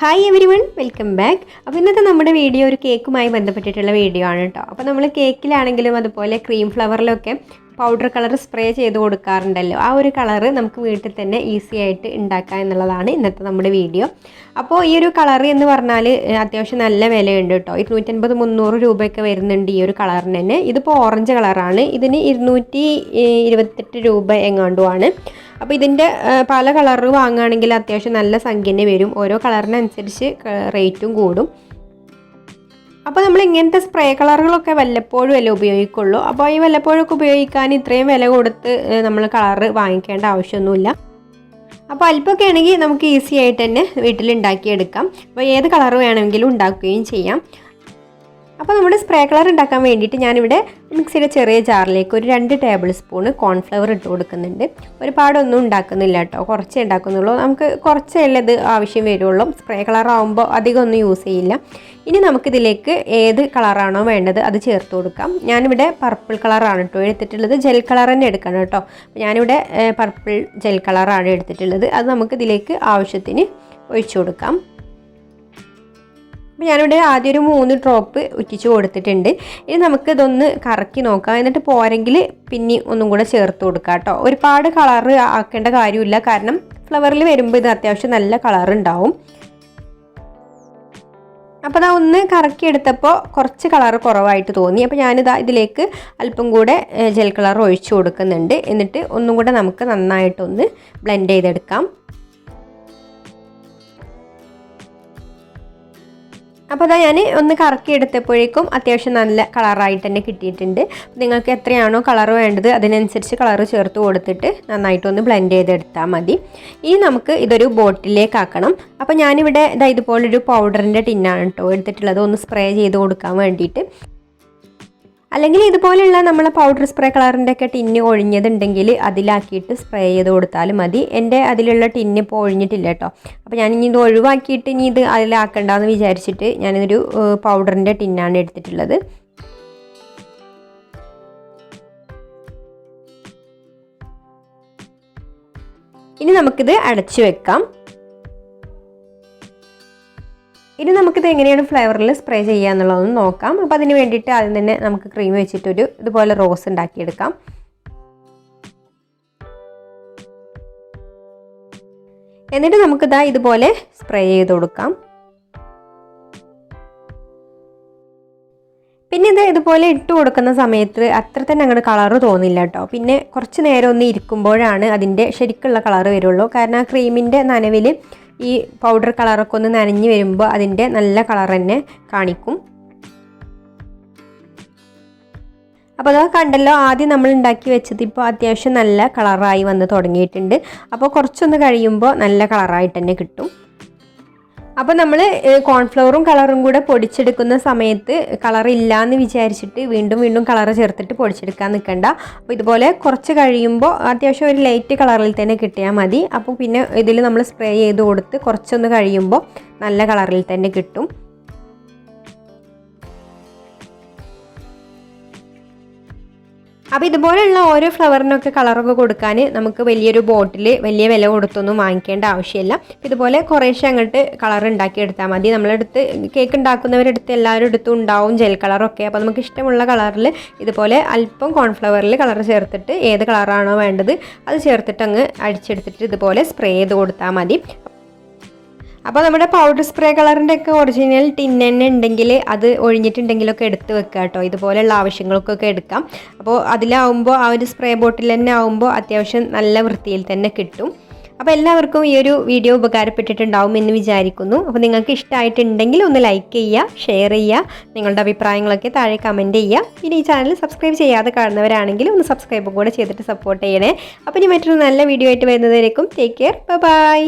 Hi everyone, welcome back. അപ്പോൾ ഇന്നത്തെ നമ്മുടെ വീഡിയോ ഒരു കേക്കുമായി ബന്ധപ്പെട്ടിട്ടുള്ള വീഡിയോ ആണ് കേട്ടോ. അപ്പോൾ നമ്മൾ കേക്കിലാണെങ്കിലും അതുപോലെ ക്രീം ഫ്ലവറിലൊക്കെ പൗഡർ കളർ സ്പ്രേ ചെയ്ത് കൊടുക്കാറുണ്ടല്ലോ. ആ ഒരു കളറ് നമുക്ക് വീട്ടിൽ തന്നെ ഈസി ആയിട്ട് ഉണ്ടാക്കുക എന്നുള്ളതാണ് ഇന്നത്തെ നമ്മുടെ വീഡിയോ. അപ്പോൾ ഈ ഒരു കളർ എന്ന് പറഞ്ഞാൽ അത്യാവശ്യം നല്ല വിലയുണ്ട് കേട്ടോ. 250-300 രൂപയൊക്കെ വരുന്നുണ്ട് ഈ ഒരു കളറിന് തന്നെ. ഇതിപ്പോൾ ഓറഞ്ച് കളറാണ്. ഇതിന് 228 രൂപ എങ്ങാണ്ടുമാണ്. അപ്പോൾ ഇതിൻ്റെ പല കളറ് വാങ്ങുകയാണെങ്കിൽ അത്യാവശ്യം നല്ല സംഖ്യ തന്നെ വരും. ഓരോ കളറിനനുസരിച്ച് റേറ്റും കൂടും. അപ്പോൾ നമ്മൾ ഇങ്ങനത്തെ സ്പ്രേ കളറുകളൊക്കെ വല്ലപ്പോഴും അല്ലേ ഉപയോഗിക്കുള്ളൂ. അപ്പോൾ ഈ വല്ലപ്പോഴൊക്കെ ഉപയോഗിക്കാൻ ഇത്രയും വില കൊടുത്ത് നമ്മൾ കളറ് വാങ്ങിക്കേണ്ട ആവശ്യമൊന്നുമില്ല. അപ്പോൾ അല്പമൊക്കെ ആണെങ്കിൽ നമുക്ക് ഈസി ആയിട്ട് തന്നെ വീട്ടിൽ ഉണ്ടാക്കിയെടുക്കാം. അപ്പോൾ ഏത് കളർ വേണമെങ്കിലും ഉണ്ടാക്കുകയും ചെയ്യാം. അപ്പോൾ നമ്മുടെ സ്പ്രേ കളർ ഉണ്ടാക്കാൻ വേണ്ടിയിട്ട് ഞാനിവിടെ മിക്സിയുടെ ചെറിയ ജാറിലേക്ക് ഒരു 2 ടേബിൾ സ്പൂൺ കോൺഫ്ലവർ ഇട്ട് കൊടുക്കുന്നുണ്ട്. ഒരുപാടൊന്നും ഉണ്ടാക്കുന്നില്ല കേട്ടോ, കുറച്ചേ ഉണ്ടാക്കുന്നുള്ളൂ. നമുക്ക് കുറച്ചല്ലേ ഇത് ആവശ്യം വരുള്ളൂ. സ്പ്രേ കളർ ആകുമ്പോൾ അധികം ഒന്നും യൂസ് ചെയ്യില്ല. ഇനി നമുക്കിതിലേക്ക് ഏത് കളറാണോ വേണ്ടത് അത് ചേർത്ത് കൊടുക്കാം. ഞാനിവിടെ പർപ്പിൾ കളറാണ് കേട്ടോ എടുത്തിട്ടുള്ളത്. ജെൽ കളർ തന്നെ എടുക്കണം കേട്ടോ. ഞാനിവിടെ പർപ്പിൾ ജെൽ കളറാണ് എടുത്തിട്ടുള്ളത്. അത് നമുക്കിതിലേക്ക് ആവശ്യത്തിന് ഒഴിച്ചു കൊടുക്കാം. അപ്പോൾ ഞാനിവിടെ ആദ്യം ഒരു 3 ഡ്രോപ്പ് ഉറ്റിച്ച് കൊടുത്തിട്ടുണ്ട്. ഇനി നമുക്ക് ഇതൊന്ന് കറക്കി നോക്കാം. എന്നിട്ട് പോരെങ്കിൽ പിന്നെ ഒന്നും കൂടെ ചേർത്ത് കൊടുക്കാം കേട്ടോ. ഒരുപാട് കളറ് ആക്കേണ്ട കാര്യമില്ല, കാരണം ഫ്ലവറിൽ വരുമ്പോൾ ഇത് അത്യാവശ്യം നല്ല കളർ ഉണ്ടാവും. അപ്പോൾ അതാ ഒന്ന് കറക്കി എടുത്തപ്പോൾ കുറച്ച് കളർ കുറവായിട്ട് തോന്നി. അപ്പോൾ ഞാനിതാ ഇതിലേക്ക് അല്പം കൂടെ ജെൽ കളർ ഒഴിച്ചു കൊടുക്കുന്നുണ്ട്. എന്നിട്ട് ഒന്നും കൂടെ നമുക്ക് നന്നായിട്ടൊന്ന് ബ്ലെൻഡ് ചെയ്തെടുക്കാം. അപ്പോൾ അതാ ഞാൻ ഒന്ന് കറക്കി എടുത്തപ്പോഴേക്കും അത്യാവശ്യം നല്ല കളറായിട്ട് തന്നെ കിട്ടിയിട്ടുണ്ട്. നിങ്ങൾക്ക് എത്രയാണോ കളർ വേണ്ടത് അതിനനുസരിച്ച് കളർ ചേർത്ത് കൊടുത്തിട്ട് നന്നായിട്ടൊന്ന് ബ്ലെൻഡ് ചെയ്തെടുത്താൽ മതി. ഇനി നമുക്ക് ഇതൊരു ബോട്ടിലേക്ക് ആക്കണം. അപ്പോൾ ഞാനിവിടെ ഇതുപോലൊരു പൗഡറിൻ്റെ ടിന്നാണ് കേട്ടോ എടുത്തിട്ടുള്ളത്, ഒന്ന് സ്പ്രേ ചെയ്ത് കൊടുക്കാൻ വേണ്ടിയിട്ട്. അല്ലെങ്കിൽ ഇതുപോലെയുള്ള നമ്മളെ പൗഡർ സ്പ്രേ കളറിൻ്റെ ഒക്കെ ടിന്ന് ഒഴിഞ്ഞതുണ്ടെങ്കിൽ അതിലാക്കിയിട്ട് സ്പ്രേ ചെയ്ത് കൊടുത്താലും മതി. എൻ്റെ അതിലുള്ള ടിന്ന് ഇപ്പോൾ ഒഴിഞ്ഞിട്ടില്ല കേട്ടോ. അപ്പോൾ ഞാനിനി ഇത് ഒഴിവാക്കിയിട്ട് ഇനി ഇത് അതിലാക്കണ്ടെന്ന് വിചാരിച്ചിട്ട് ഞാനിതൊരു പൗഡറിൻ്റെ ടിന്നാണ് എടുത്തിട്ടുള്ളത്. ഇനി നമുക്കിത് അടച്ചു വെക്കാം. ഇനി നമുക്കിത് എങ്ങനെയാണ് ഫ്ലേവറിൽ സ്പ്രേ ചെയ്യുക എന്നുള്ളതൊന്ന് നോക്കാം. അപ്പോൾ അതിന് വേണ്ടിയിട്ട് ആദ്യം തന്നെ നമുക്ക് ക്രീം വെച്ചിട്ടൊരു ഇതുപോലെ റോസ് ഉണ്ടാക്കിയെടുക്കാം. എന്നിട്ട് നമുക്കിതാ ഇതുപോലെ സ്പ്രേ ചെയ്ത് കൊടുക്കാം. പിന്നെ ഇത് ഇതുപോലെ ഇട്ട് കൊടുക്കുന്ന സമയത്ത് അത്ര തന്നെ അങ്ങോട്ട് കളറ് തോന്നില്ല കേട്ടോ. പിന്നെ കുറച്ച് നേരം ഒന്ന് ഇരിക്കുമ്പോഴാണ് അതിൻ്റെ ശരിക്കുള്ള കളറ് വരുള്ളൂ. കാരണം ആ ക്രീമിൻ്റെ നനവിൽ ഈ പൗഡർ കളറൊക്കെ ഒന്ന് നനഞ്ഞ് വരുമ്പോൾ അതിൻ്റെ നല്ല കളർ തന്നെ കാണിക്കും. അപ്പോൾ അത് കണ്ടല്ലോ, ആദ്യം നമ്മൾ ഉണ്ടാക്കി വെച്ചത് ഇപ്പോൾ അത്യാവശ്യം നല്ല കളറായി വന്ന് തുടങ്ങിയിട്ടുണ്ട്. അപ്പോൾ കുറച്ചൊന്ന് കഴിയുമ്പോൾ നല്ല കളറായിട്ട് തന്നെ കിട്ടും. അപ്പോൾ നമ്മൾ കോൺഫ്ലവറും കളറും കൂടെ പൊടിച്ചെടുക്കുന്ന സമയത്ത് കളറില്ല എന്ന് വിചാരിച്ചിട്ട് വീണ്ടും വീണ്ടും കളറ് ചേർത്തിട്ട് പൊടിച്ചെടുക്കാൻ നിൽക്കണ്ട. അപ്പോൾ ഇതുപോലെ കുറച്ച് കഴിയുമ്പോൾ അത്യാവശ്യം ഒരു ലൈറ്റ് കളറിൽ തന്നെ കിട്ടിയാൽ മതി. അപ്പോൾ പിന്നെ ഇതിൽ നമ്മൾ സ്പ്രേ ചെയ്ത് കൊടുത്ത് കുറച്ചൊന്ന് കഴിയുമ്പോൾ നല്ല കളറിൽ തന്നെ കിട്ടും. അപ്പോൾ ഇതുപോലെയുള്ള ഓരോ ഫ്ലവറിനൊക്കെ കളറൊക്കെ കൊടുക്കാൻ നമുക്ക് വലിയൊരു ബോട്ടിൽ വലിയ വില കൊടുത്തൊന്നും വാങ്ങിക്കേണ്ട ആവശ്യമില്ല. ഇതുപോലെ കുറേശ്ശെ അങ്ങോട്ട് കളർ ഉണ്ടാക്കിയെടുത്താൽ മതി. നമ്മളെടുത്ത് കേക്ക് ഉണ്ടാക്കുന്നവരെടുത്ത് എല്ലാവരും എടുത്തും ഉണ്ടാവും ജെൽ കളറൊക്കെ. അപ്പോൾ നമുക്ക് ഇഷ്ടമുള്ള കളറിൽ ഇതുപോലെ അല്പം കോൺഫ്ലവറിൽ കളർ ചേർത്തിട്ട് ഏത് കളറാണോ വേണ്ടത് അത് ചേർത്തിട്ട് അങ്ങ് അടിച്ചെടുത്തിട്ട് ഇതുപോലെ സ്പ്രേ ചെയ്ത് കൊടുത്താൽ മതി. അപ്പോൾ നമ്മുടെ പൗഡർ സ്പ്രേ കളറിൻ്റെ ഒക്കെ ഒറിജിനൽ ടിൻ തന്നെ ഉണ്ടെങ്കിൽ അത് ഒഴിഞ്ഞിട്ടുണ്ടെങ്കിലൊക്കെ എടുത്ത് വെക്കുക കേട്ടോ. ഇതുപോലെയുള്ള ആവശ്യങ്ങൾക്കൊക്കെ എടുക്കാം. അപ്പോൾ അതിലാവുമ്പോൾ ആ ഒരു സ്പ്രേ ബോട്ടിൽ തന്നെ ആവുമ്പോൾ അത്യാവശ്യം നല്ല വൃത്തിയിൽ തന്നെ കിട്ടും. അപ്പോൾ എല്ലാവർക്കും ഈ ഒരു വീഡിയോ ഉപകാരപ്പെട്ടിട്ടുണ്ടാവും എന്ന് വിചാരിക്കുന്നു. അപ്പോൾ നിങ്ങൾക്ക് ഇഷ്ടമായിട്ടുണ്ടെങ്കിൽ ഒന്ന് ലൈക്ക് ചെയ്യുക, ഷെയർ ചെയ്യുക, നിങ്ങളുടെ അഭിപ്രായങ്ങളൊക്കെ താഴെ കമൻറ്റ് ചെയ്യുക. പിന്നെ ഈ ചാനൽ സബ്സ്ക്രൈബ് ചെയ്യാതെ കാണുന്നവരാണെങ്കിൽ ഒന്ന് സബ്സ്ക്രൈബും കൂടെ ചെയ്തിട്ട് സപ്പോർട്ട് ചെയ്യണേ. അപ്പോൾ ഇനി മറ്റൊരു നല്ല വീഡിയോ ആയിട്ട് വരുന്നതിലേക്കും ടേക്ക് കെയർ, ബൈ.